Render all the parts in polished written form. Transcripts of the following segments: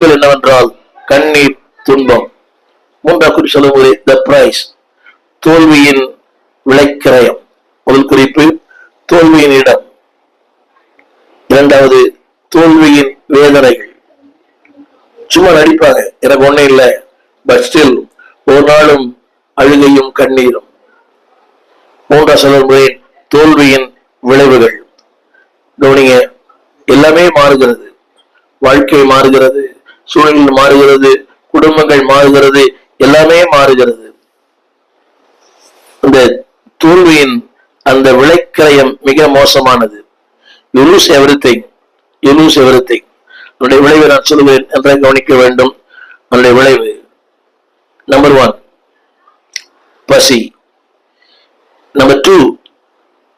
என்னவென்றால் கண்ணீர், துன்பம். மூன்றாம் குறிப்பு சொல்லும்போது த பிரைஸ், தோல்வியின் விளைக்கிரயம். முதல் குறிப்பு தோல்வியின் இடம், இரண்டாவது தோல்வியின் வேதனைகள். சும்மா நடிப்பாங்க, எனக்கு ஒண்ணு இல்லை, பட் ஸ்டில் ஒரு நாளும் அழுகையும் கண்ணீரும். மூன்றாம் சொல்லும்போது தோல்வியின் விளைவுகள். கவனிங்க, எல்லாமே மாறுகிறது, வாழ்க்கை மாறுகிறது, சூழல் மாறுகிறது, குடும்பங்கள் மாறுகிறது, எல்லாமே மாறுகிறது. இந்த தோல்வியின் அந்த விளைக்கிரயம் மிக மோசமானது. You lose everything. You lose everything. என்னுடைய விளைவை நான் சொல்லுவேன் என்ற கவனிக்க வேண்டும். என்னுடைய விளைவு நம்பர் 1 பசி, நம்பர் 2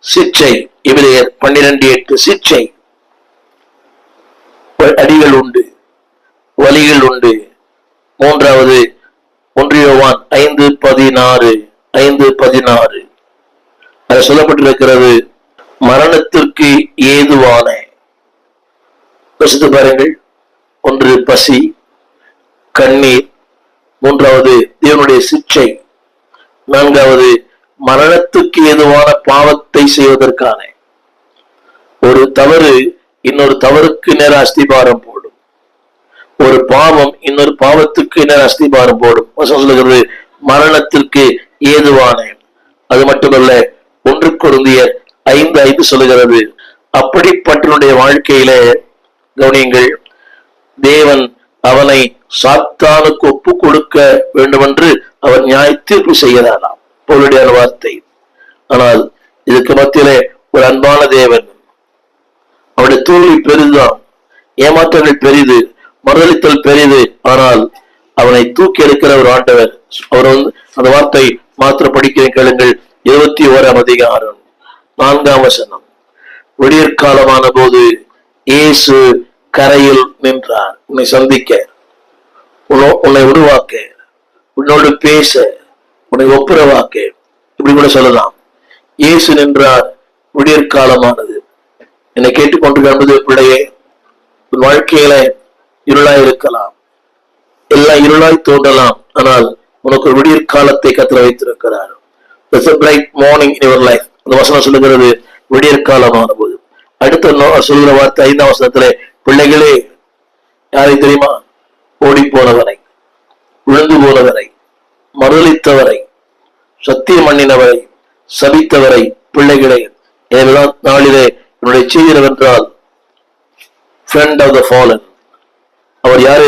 சிற்றை. எபிரேயர் 12:8 சிற்றை. அடிகள் உண்டு, வலிகள் உண்டு. மூன்றாவது 1 யோவான் 5:16 அது சொல்லப்பட்டிருக்கிறது, மரணத்திற்கு ஏதுவான. யோசித்து பாருங்கள். ஒன்று பசி, கண்ணீர். மூன்றாவது தேவனுடைய சிற்றை. நான்காவது மரணத்துக்கு ஏதுவான பாவத்தை செய்வதற்கான. ஒரு தவறு இன்னொரு தவறுக்கு நேர அஸ்திபாரம் போடும். ஒரு பாவம் இன்னொரு பாவத்துக்கு நேர அஸ்திபாரம் போடும். சொல்லுகிறது மரணத்திற்கு ஏதுவான. அது மட்டுமல்ல, 1 கொரிந்தியர் 5:5 சொல்லுகிறது, அப்படிப்பட்டனுடைய வாழ்க்கையில கவனியுங்கள், தேவன் அவனை சாத்தானுக்கு ஒப்பு கொடுக்க வேண்டும் என்று அவர் நியாய தீர்ப்பு செய்கிறாராம். பொருளுடைய வார்த்தை. ஆனால் இதுக்கு மத்தியிலே ஒரு அன்பான தேவன், அவருடைய தோல்வி பெரிதுதான், ஏமாற்றங்கள் பெரிது, மறுதளித்தல் பெரிது, ஆனால் அவனை தூக்கி எடுக்கிற ஒரு ஆண்டவர். அவர் அந்த வார்த்தை மாத்திர படிக்கிறேன் கேளுங்கள். 21ஆம் அதிகாரம் 4ஆம் வசனம். விடியற்காலமான போது இயேசு கரையில் நின்றார். உன்னை சந்திக்க, உன்னை உருவாக்க, உன்னோடு பேச, உன்னை ஒப்புரவாக்க, இப்படி கூட சொல்லலாம். இயேசு நின்றார். விடியற்காலமானது. என்னை கேட்டுக்கொண்டிருக்கிற பிள்ளையே, உன் வாழ்க்கையில இருளாய் இருக்கலாம், எல்லாம் இருளாய் தோன்றலாம், ஆனால் உனக்கு ஒரு விடியற்காலத்தை கர்த்தர் வைத்திருக்கிறார். There's a bright morning in your life. அந்த வசனம் சொல்லுகிறது விடியற்காலமான போது. அடுத்த சொல்லுகிற வார்த்தை 5ஆம் வசனத்திலே, பிள்ளைகளே, யாரை தெரியுமா? ஓடி போனவரை, விழுந்து போனவரை, மறுதளித்தவரை, சத்தியம் பண்ணினவரை, சபித்தவரை, பிள்ளைகளே. இதெல்லாம் நாளிலே என்னுடைய செய்தி என்னவென்றால், friend of the fallen. அவர் யார்?